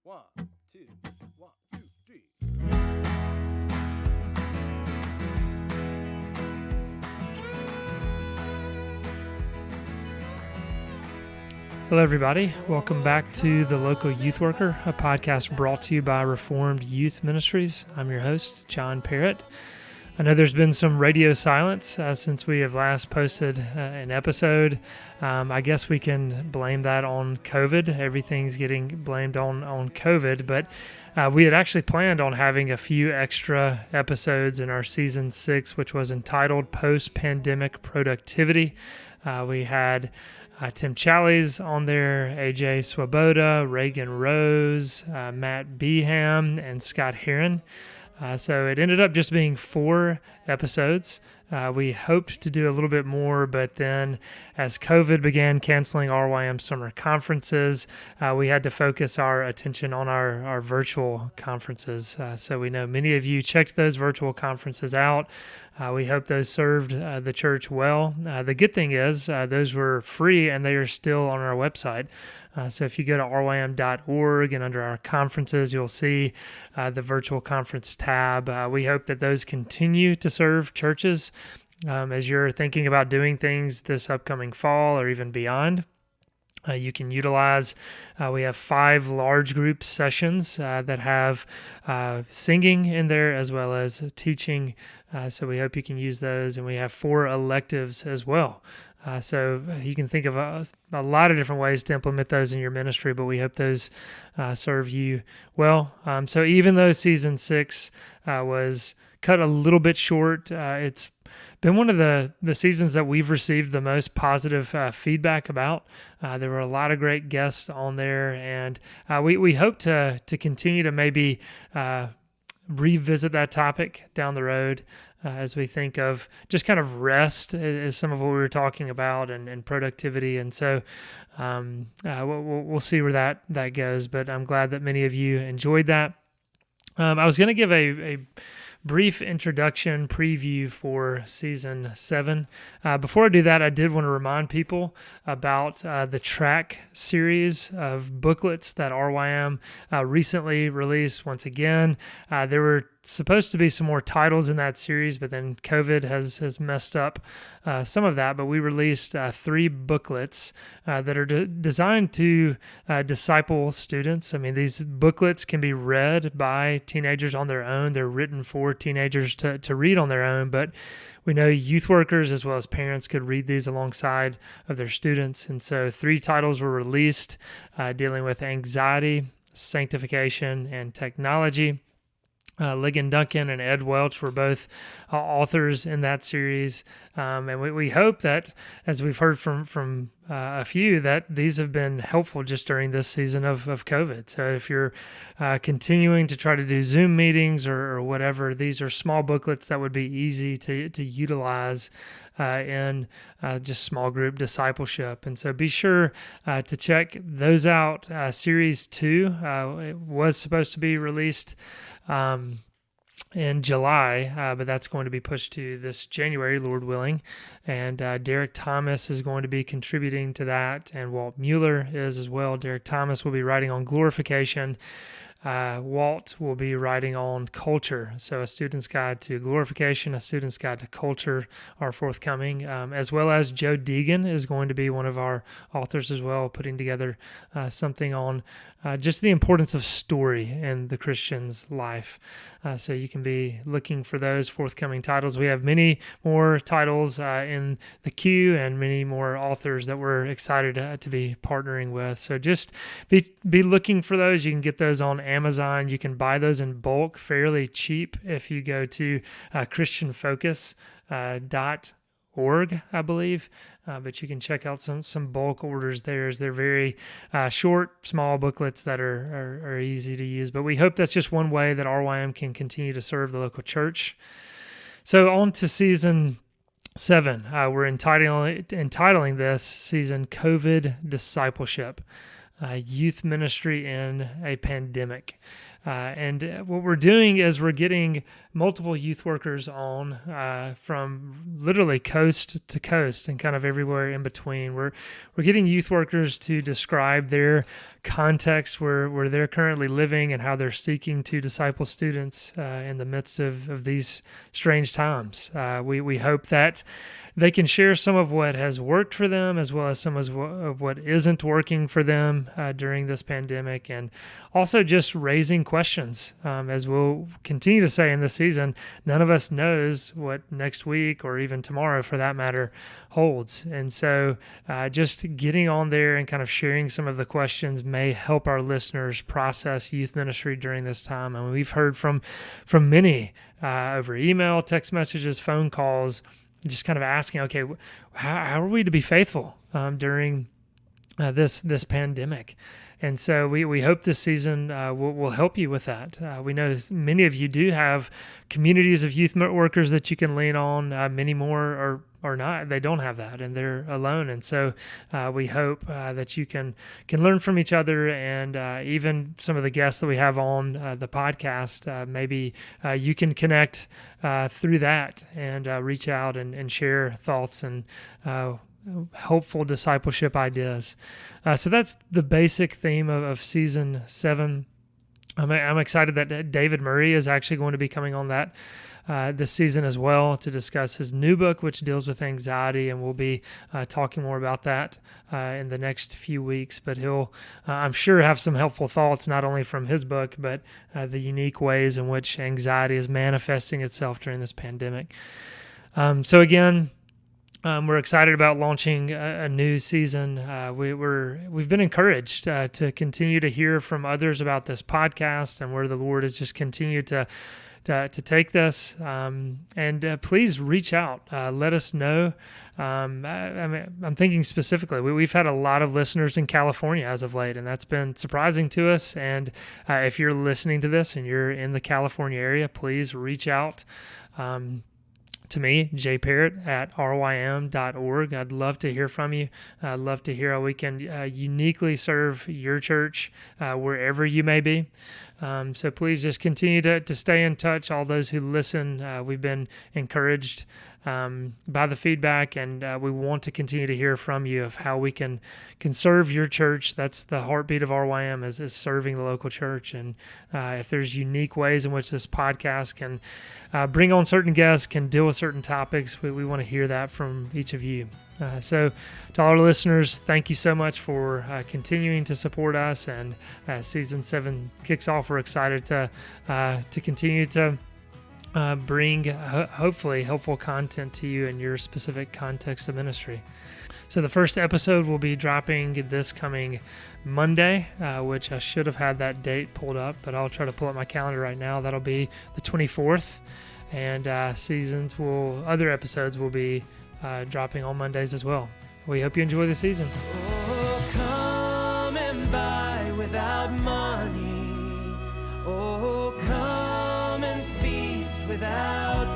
One, two, 3. Hello, everybody. Welcome back to The Local Youth Worker, a podcast brought to you by Reformed Youth Ministries. I'm your host, John Parrott. I know there's been some radio silence since we have last posted an episode. I guess we can blame that on COVID. Everything's getting blamed on COVID, but we had actually planned on having a few extra episodes in our season 6, which was entitled Post-Pandemic Productivity. We had Tim Challies on there, AJ Swoboda, Reagan Rose, Matt Beeham, and Scott Heron. So it ended up just being 4 episodes. We hoped to do a little bit more, but then as COVID began canceling RYM summer conferences, we had to focus our attention on our virtual conferences. So we know many of you checked those virtual conferences out. We hope those served the church well. The good thing is those were free and they are still on our website. So if you go to rym.org and under our conferences, you'll see the virtual conference tab. We hope that those continue to serve churches as you're thinking about doing things this upcoming fall or even beyond. You can utilize, we have 5 large group sessions that have singing in there as well as teaching. So we hope you can use those. And we have 4 electives as well. So you can think of a lot of different ways to implement those in your ministry, but we hope those serve you well. So even though season 6 was cut a little bit short, it's been one of the seasons that we've received the most positive feedback about. There were a lot of great guests on there, and we hope to continue to maybe revisit that topic down the road as we think of just kind of rest as some of what we were talking about and productivity. And so we'll see where that goes, but I'm glad that many of you enjoyed that. I was going to give a brief introduction preview for season 7. Before I do that, I did want to remind people about the track series of booklets that RYM recently released. Once again, there were supposed to be some more titles in that series, but then COVID has messed up some of that. But we released 3 booklets that are designed to disciple students. I mean, these booklets can be read by teenagers on their own. They're written for teenagers to read on their own, but we know youth workers as well as parents could read these alongside of their students. And so 3 titles were released dealing with anxiety, sanctification, and technology. Ligon Duncan and Ed Welch were both authors in that series. And we hope that, as we've heard from a few, that these have been helpful just during this season of COVID. So if you're continuing to try to do Zoom meetings or whatever, these are small booklets that would be easy to utilize in just small group discipleship. And so be sure to check those out. Series 2 it was supposed to be released in July, but that's going to be pushed to this January, Lord willing. And Derek Thomas is going to be contributing to that, and Walt Mueller is as well. Derek Thomas will be writing on glorification. Walt will be writing on culture. So a student's guide to glorification, a student's guide to culture are forthcoming, as well as Joe Deegan is going to be one of our authors as well, putting together something on just the importance of story in the Christian's life. So you can be looking for those forthcoming titles. We have many more titles in the queue and many more authors that we're excited to be partnering with. So just be looking for those. You can get those on Amazon. You can buy those in bulk fairly cheap if you go to christianfocus.org, I believe. But you can check out some bulk orders there, as they're very short, small booklets that are easy to use. But we hope that's just one way that RYM can continue to serve the local church. So on to season 7. We're entitling this season COVID Discipleship, Youth Ministry in a Pandemic. And what we're doing is we're getting multiple youth workers on from literally coast to coast and kind of everywhere in between. We're getting youth workers to describe their context where they're currently living and how they're seeking to disciple students in the midst of these strange times. We hope that they can share some of what has worked for them as well as some of what isn't working for them during this pandemic, and also just raising questions. As we'll continue to say in this season, none of us knows what next week or even tomorrow for that matter holds. And so just getting on there and kind of sharing some of the questions may help our listeners process youth ministry during this time. And we've heard from many over email, text messages, phone calls, just kind of asking, okay, how are we to be faithful during this pandemic? And so we hope this season will help you with that. We know many of you do have communities of youth workers that you can lean on. Many more are not. They don't have that, and they're alone. And so we hope that you can learn from each other, and even some of the guests that we have on the podcast, maybe you can connect through that and reach out and share thoughts and helpful discipleship ideas. So that's the basic theme of season 7. I'm excited that David Murray is actually going to be coming on that this season as well to discuss his new book, which deals with anxiety, and we'll be talking more about that in the next few weeks. But he'll, I'm sure, have some helpful thoughts, not only from his book, but the unique ways in which anxiety is manifesting itself during this pandemic. So again, we're excited about launching a new season. We've been encouraged to continue to hear from others about this podcast and where the Lord has just continued to take this. And please reach out. Let us know. I'm thinking specifically, we've had a lot of listeners in California as of late, and that's been surprising to us. And if you're listening to this and you're in the California area, please reach out to me, jparrott@rym.org. I'd love to hear from you. I'd love to hear how we can uniquely serve your church wherever you may be. So please just continue to stay in touch. All those who listen, we've been encouraged by the feedback, and we want to continue to hear from you of how we can serve your church. That's the heartbeat of RYM, is serving the local church. And if there's unique ways in which this podcast can bring on certain guests, can deal with certain topics, we want to hear that from each of you. So to all our listeners, thank you so much for continuing to support us. And season 7 kicks off. We're excited to continue to bring hopefully helpful content to you in your specific context of ministry. So the first episode will be dropping this coming Monday, which I should have had that date pulled up, but I'll try to pull up my calendar right now. That'll be the 24th, and other episodes will be dropping on Mondays as well. We hope you enjoy the season. Oh, come and buy without money. Oh, come and feast without